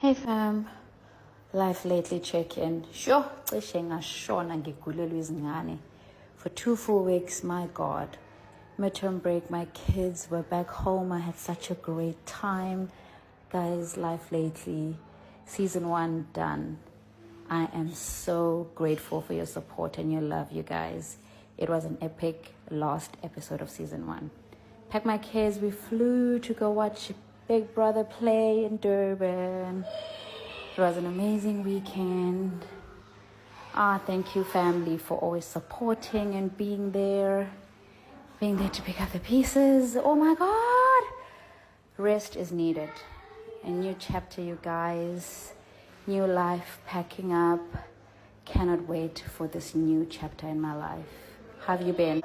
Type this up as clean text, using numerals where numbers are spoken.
Hey fam, life lately check-in. Sure, cishe ngashona ngigulelwe izingane. For 2 full weeks, my God. Midterm break, my kids were back home. I had such a great time. Guys, life lately, season 1 done. I am so grateful for your support and your love, you guys. It was an epic last episode of season 1. Packed my kids, we flew to go watch Big Brother play in Durban. It was an amazing weekend. Thank you, family, for always supporting and being there to pick up the pieces. Oh my God. Rest is needed. A new chapter, you guys. New life packing up. Cannot wait for this new chapter in my life. How have you been?